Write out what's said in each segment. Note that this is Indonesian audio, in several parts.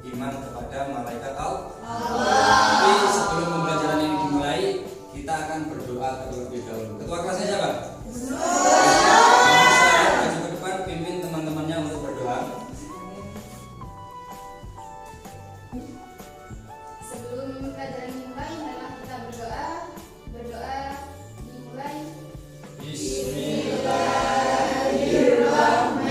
Iman kepada malaikat Allah. Tapi sebelum pembelajaran ini dimulai, kita akan berdoa terlebih dahulu. Ketua kelasnya siapa? Saya maju ke depan, pimpin teman-temannya untuk berdoa. Sebelum pembelajaran dimulai, marilah kita berdoa. Berdoa dimulai. Bismillahirrahmanirrahim.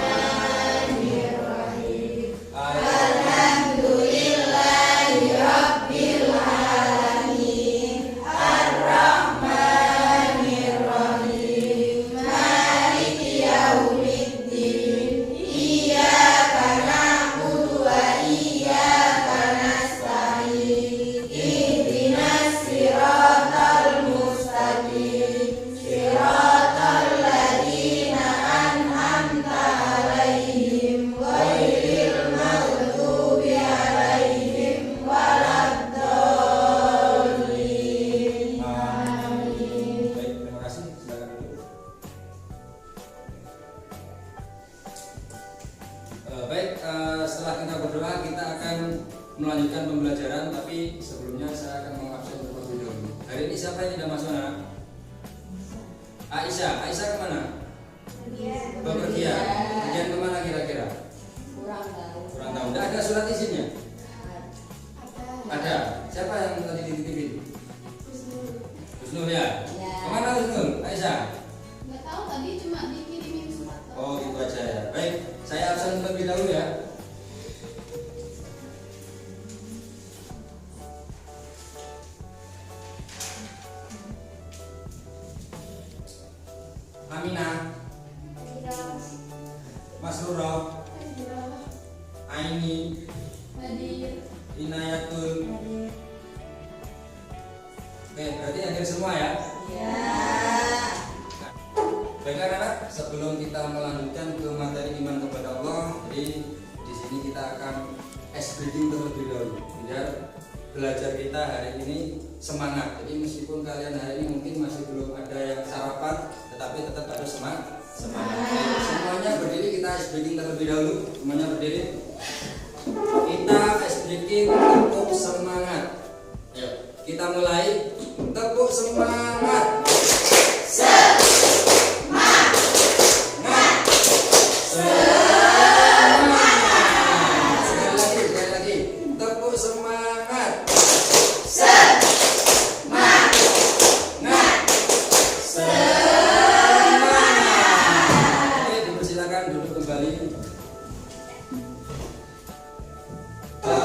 Setelah kita berdoa, kita akan melanjutkan pembelajaran. Tapi sebelumnya saya akan mengabsen terlebih dahulu. Hari ini siapa yang tidak masuk, anak? Aisyah. Aisyah kemana? Bepergian. Bepergian kemana kira-kira? Kurang tahu. Tidak ada surat izinnya? Ada. Siapa yang tadi dititipin? Husnul ya? Kemana Husnul? Aisyah? Nggak tahu, tadi cuma dikirimin surat. Oh gitu aja ya. Baik, saya absen terlebih dahulu ya. Aminah, Masrurah, Aini, Inayatul. Oke, berarti hadir semua ya? Iya. Baiklah anak, sebelum kita melanjutkan ke materi iman kepada Allah, jadi di sini kita akan ice breaking terlebih dahulu, biar belajar kita hari ini semangat. Jadi meskipun kalian hari ini mungkin masih belum ada yang sarapan, tetapi tetap harus semangat. Semuanya berdiri, kita ice breaking terlebih dahulu. Semuanya berdiri. Kita ice breaking tepuk semangat. Ayo, kita mulai. Tepuk semangat.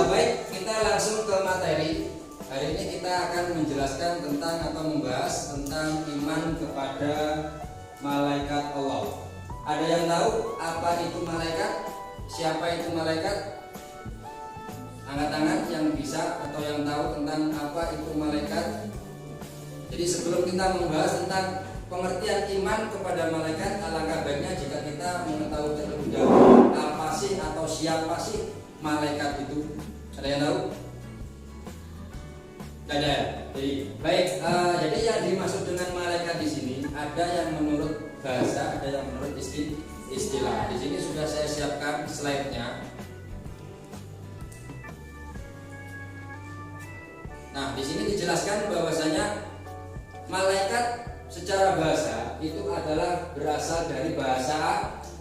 Baik, kita langsung ke materi. Hari ini kita akan menjelaskan tentang atau membahas tentang iman kepada malaikat Allah. Ada yang tahu apa itu malaikat? Siapa itu malaikat? Angkat tangan yang bisa atau yang tahu tentang apa itu malaikat. Jadi sebelum kita membahas tentang pengertian iman kepada malaikat, alangkah baiknya jika kita mengetahui terlebih dahulu apa sih atau siapa sih malaikat itu. Ada yang tahu? Tidak ada. Jadi baik, jadi yang dimaksud dengan malaikat di sini ada yang menurut bahasa, ada yang menurut istilah. Di sini sudah saya siapkan slide-nya. Nah, di sini dijelaskan bahwasanya malaikat secara bahasa itu adalah berasal dari bahasa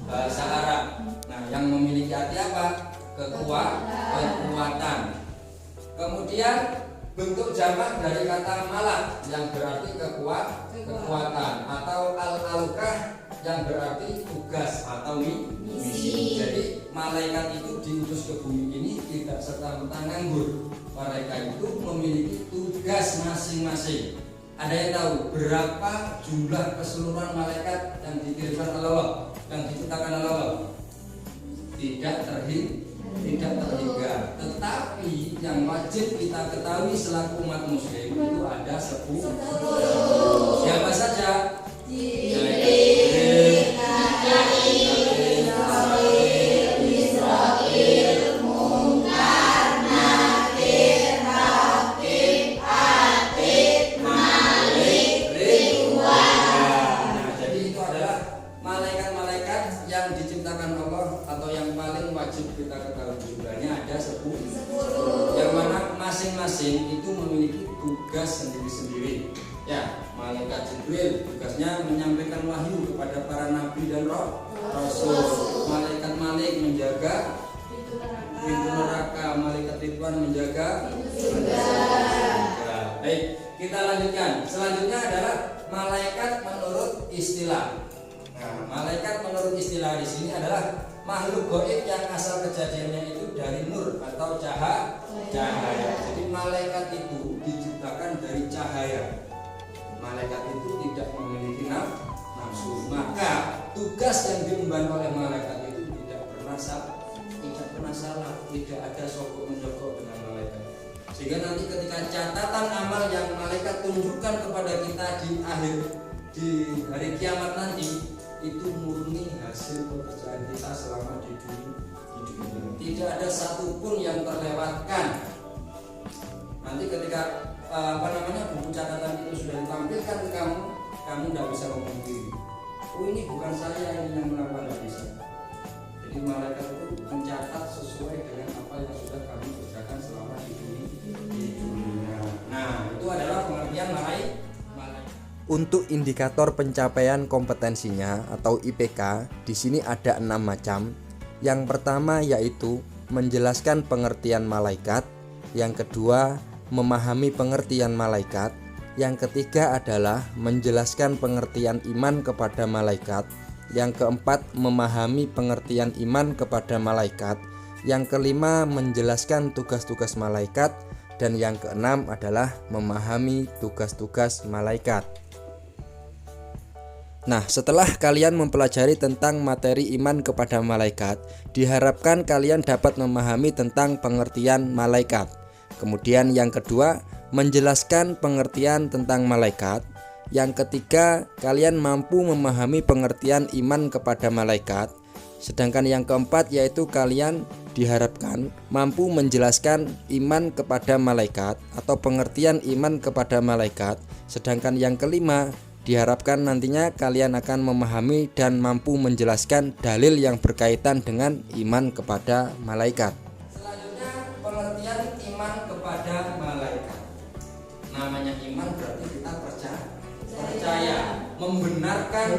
Arab. Nah, yang memiliki arti apa? Kekuatan. Kemudian bentuk jamak dari kata malak yang berarti kekuatan, atau al-alukah yang berarti tugas atau misi. Jadi malaikat itu diutus ke bumi ini tidak serta-merta nganggur. Mereka itu memiliki tugas masing-masing. Ada yang tahu berapa jumlah keseluruhan malaikat yang dikirimkan oleh Allah, yang diciptakan oleh Allah? Tidak terhingga. Tetapi yang wajib kita ketahui selaku umat muslim itu ada 10. Siapa saja? Jibril, wajib kita ketahui jumlahnya ada 10. Yang mana masing-masing itu memiliki tugas sendiri-sendiri. Ya, malaikat Jibril tugasnya menyampaikan wahyu kepada para nabi dan rasul. Malaikat Malik menjaga pintu neraka, malaikat Ridwan menjaga surga. Baik, kita lanjutkan. Selanjutnya adalah malaikat menurut istilah. Nah, malaikat menurut istilah di sini adalah makhluk gaib yang asal kejadiannya itu dari nur atau cahaya. Jadi malaikat itu diciptakan dari cahaya. Malaikat itu tidak memiliki nafsu. Maka tugas yang diemban oleh malaikat itu tidak pernah salah, tidak ada sogok menjogok dengan malaikat. Sehingga nanti ketika catatan amal yang malaikat tunjukkan kepada kita di hari kiamat nanti, itu murni hasil pekerjaan kita selama di dunia. Tidak ada satupun yang terlewatkan. Nanti ketika buku catatan itu sudah ditampilkan ke kamu tidak bisa memungkiri. Oh, ini bukan saya ini yang melakukan, tidak bisa. Jadi malaikat itu mencatat sesuai dengan apa yang sudah kami kerjakan selama di dunia. Nah, itu adalah pengertian malaikat. Untuk indikator pencapaian kompetensinya atau IPK, di sini ada 6 macam. Yang pertama yaitu menjelaskan pengertian malaikat, yang kedua memahami pengertian malaikat, yang ketiga adalah menjelaskan pengertian iman kepada malaikat, yang keempat memahami pengertian iman kepada malaikat, yang kelima menjelaskan tugas-tugas malaikat, dan yang keenam adalah memahami tugas-tugas malaikat. Nah, setelah kalian mempelajari tentang materi iman kepada malaikat, diharapkan kalian dapat memahami tentang pengertian malaikat. Kemudian yang kedua, menjelaskan pengertian tentang malaikat. Yang ketiga, kalian mampu memahami pengertian iman kepada malaikat. Sedangkan yang keempat yaitu kalian diharapkan mampu menjelaskan iman kepada malaikat atau pengertian iman kepada malaikat. Sedangkan yang kelima, diharapkan nantinya kalian akan memahami dan mampu menjelaskan dalil yang berkaitan dengan iman kepada malaikat. Selanjutnya pengertian iman kepada malaikat. Namanya iman berarti kita percaya, membenarkan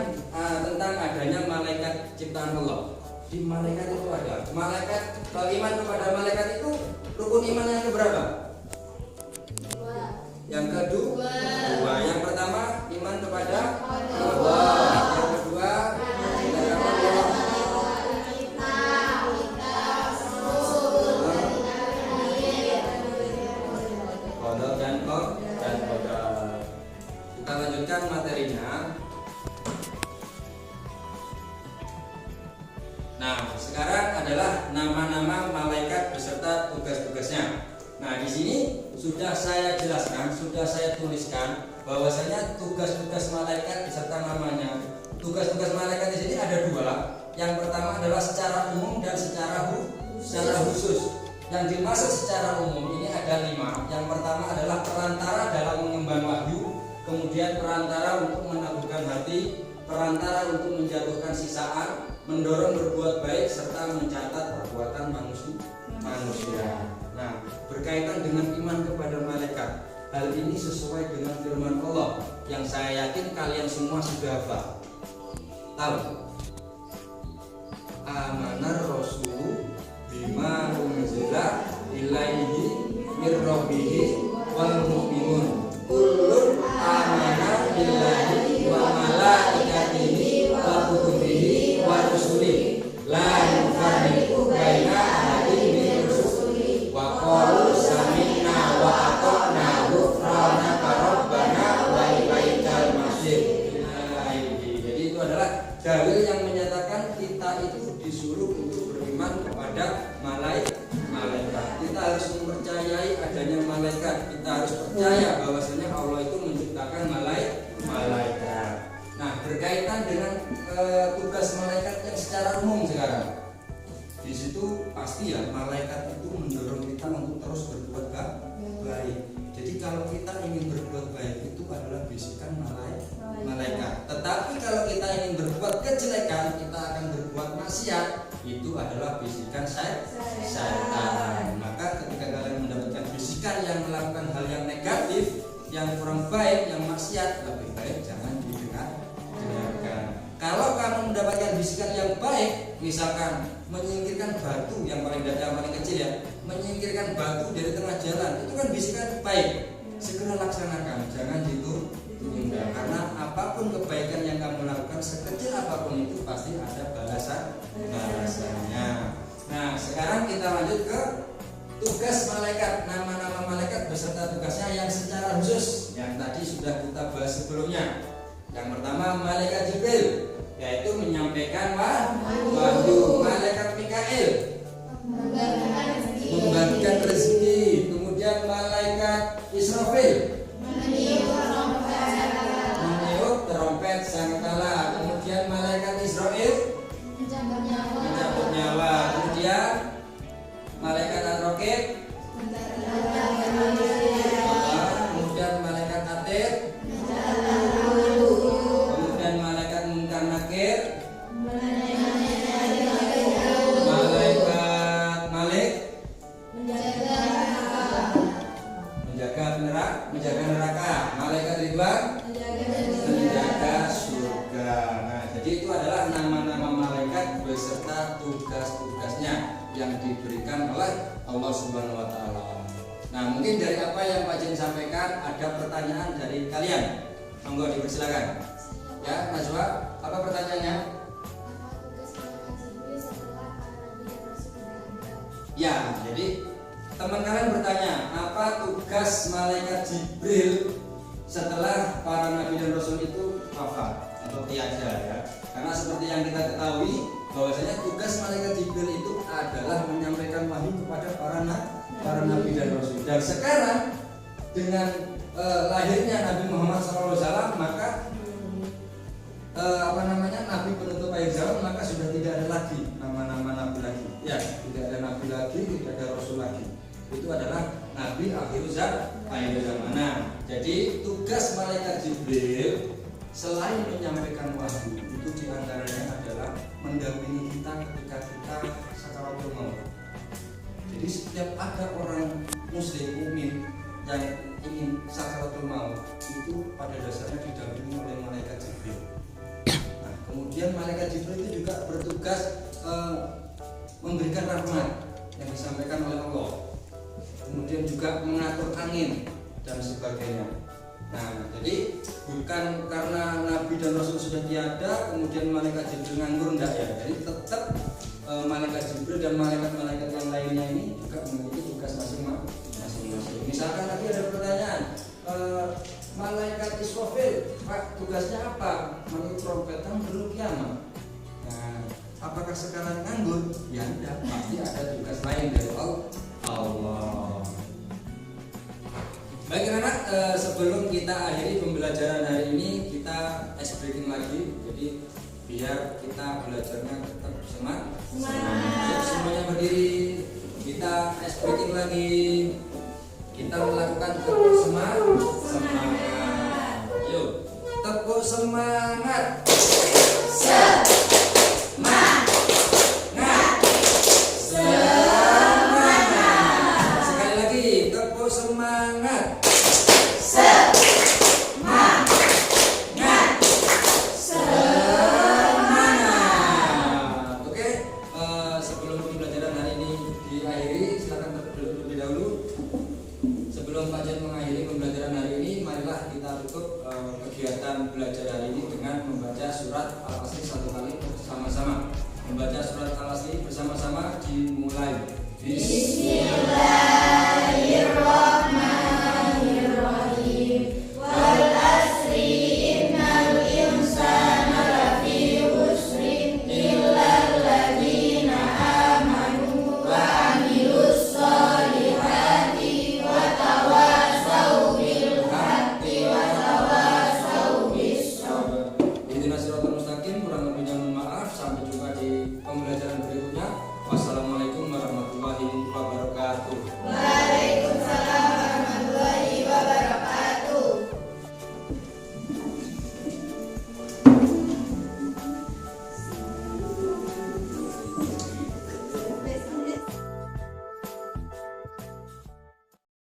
tentang adanya malaikat ciptaan Allah. Di malaikat itu ada malaikat. Kalau iman kepada malaikat itu rukun iman yang keberapa? Yang kedua. Yang pertama iman kepada Allah. Yang kedua qada dan qadar. Kita lanjutkan materinya. Nah, sekarang adalah nama-nama malaikat beserta tugas-tugasnya. Nah, di sini sudah saya jelaskan, sudah saya tuliskan bahwasanya tugas-tugas malaikat beserta namanya. Tugas-tugas malaikat di sini ada dua. Yang pertama adalah secara umum dan secara khusus. Yang dimaksud secara umum ini ada 5. Yang pertama adalah perantara dalam mengemban wahyu, kemudian perantara untuk meneguhkan hati, perantara untuk menjatuhkan sisaan, mendorong berbuat baik serta mencatat perbuatan manusia. Nah, berkaitan dengan iman kepada malaikat, hal ini sesuai dengan firman Allah yang saya yakin kalian semua sudah hafal. Tahu? Amanar Rasul bima unzila ilaihi mir rabbihi wal mu'minun kullun amana billahi wa malaikatihi wa kutubihi wa rusulihi la nufarriqu baina ahadin min rusulihi wa qalu sami'na wa ata'na ghufranaka rabbana wa ilaikal masir. Jadi itu adalah dalil yang menyatakan kita itu disuruh untuk beriman kepada malaikat. Kita harus mempercayai adanya malaikat. Kita harus percaya bahwasanya Allah itu menciptakan malaikat. Nah, berkaitan dengan tugas malaikat yang secara umum sekarang. Di situ pasti ya malaikat itu mendorong kita untuk terus berbuat baik. Jadi kalau kita ingin berbuat baik itu adalah bisikan malaikat. Tetapi kalau kita ingin berbuat kejelekan, kita akan berbuat maksiat, itu adalah bisikan setan. Maka ketika kalian mendapatkan bisikan yang melakukan hal yang negatif, yang kurang baik, yang maksiat, lebih baik jangan dengarkan. Kalau kamu mendapatkan bisikan yang baik, misalkan menyingkirkan batu yang paling kecil ya, menyingkirkan batu dari tengah jalan, itu kan bisikan baik. Segera laksanakan, jangan ditunda. Karena apapun kebaikan yang kamu lakukan, sekecil apapun itu pasti ada balasannya. Nah, sekarang kita lanjut ke tugas malaikat, nama-nama malaikat beserta tugasnya yang secara khusus yang tadi sudah kita bahas sebelumnya. Yang pertama malaikat Jibril, yaitu menyampaikan wahyu. Malaikat Mikail membagikan rezeki. Kemudian malaikat Israfil meniup trompet sangkakala. Kemudian malaikat Israil mencabut nyawa. Kemudian malaikat Ar-Raqib, kemudian malaikat Atid, kemudian malaikat Munkar Nakir, malaikat Malik menjaga neraka, malaikat Ridwan menjaga surga. Nah, jadi itu adalah nama-nama malaikat beserta tugas-tugasnya yang diberikan oleh Allah Subhanahu wa taala. Nah, mungkin dari apa yang Pak Jen sampaikan ada pertanyaan dari kalian. Monggo dipersilakan. Ya, Najwa, apa pertanyaannya? Ya, jadi teman kalian bertanya, apa tugas malaikat Jibril setelah para nabi dan rasul itu wafat atau tiada ya? Karena seperti yang kita ketahui bahwasanya tugas malaikat Jibril itu adalah menyampaikan wahyu kepada para nabi dan rasul. Dan sekarang dengan lahirnya Nabi Muhammad SAW, maka nabi penutup akhir zaman, maka sudah tidak ada lagi nama-nama nabi lagi. Ya, tidak ada nabi lagi, tidak ada rasul lagi. Itu adalah nabi akhir zaman. Nah, jadi tugas malaikat Jibril selain menyampaikan wahyu, itu diantaranya adalah mendampingi kita ketika kita sakaratul maut. Jadi setiap ada orang muslim mukmin yang ingin sakaratul maut, itu pada dasarnya didampingi oleh malaikat Jibril. Nah, kemudian malaikat Jibril itu juga bertugas memberikan rahmat yang disampaikan oleh Allah. Kemudian juga mengatur angin dan sebagainya. Nah, jadi bukan karena Nabi dan Rasul sudah tiada kemudian malaikat Jibril nganggur, enggak ya. Jadi tetap malaikat Jibril dan malaikat-malaikat yang lainnya ini juga memiliki tugas masing-masing. Misalkan tadi ada pertanyaan, malaikat Israfil, Pak, tugasnya apa? Meniup trompet, kan belum kiamat. Nah, apakah sekarang nganggur? Ya enggak, pasti ada tugas lain dari Allah. Baik anak, sebelum kita akhiri pembelajaran hari ini, kita ice breaking lagi. Jadi biar kita belajarnya tetap semangat. Semuanya berdiri. Kita ice breaking lagi. Kita melakukan tepuk semangat. Yuk, tepuk semangat. Sekali lagi, tepuk semangat. Oke, sebelum pembelajaran hari ini diakhiri, silakan duduk terlebih dahulu. Sebelum Pak Jen mengakhiri pembelajaran hari ini, marilah kita tutup kegiatan belajar hari ini dengan membaca surat Al-Asr satu kali bersama-sama. Membaca surat Al-Asr bersama-sama dimulai. Bismillahirrahmanirrahim. Wal asri innal insana lafi khusrin illal ladzina amanu wa amilus solihati wa tawasau bil haqqi wa tawasau bis sabr. Ihdinas siratal mustaqim. Kurang lebihnya mohon maaf. Sampai jumpa di pembelajaran berikutnya. Wassalamualaikum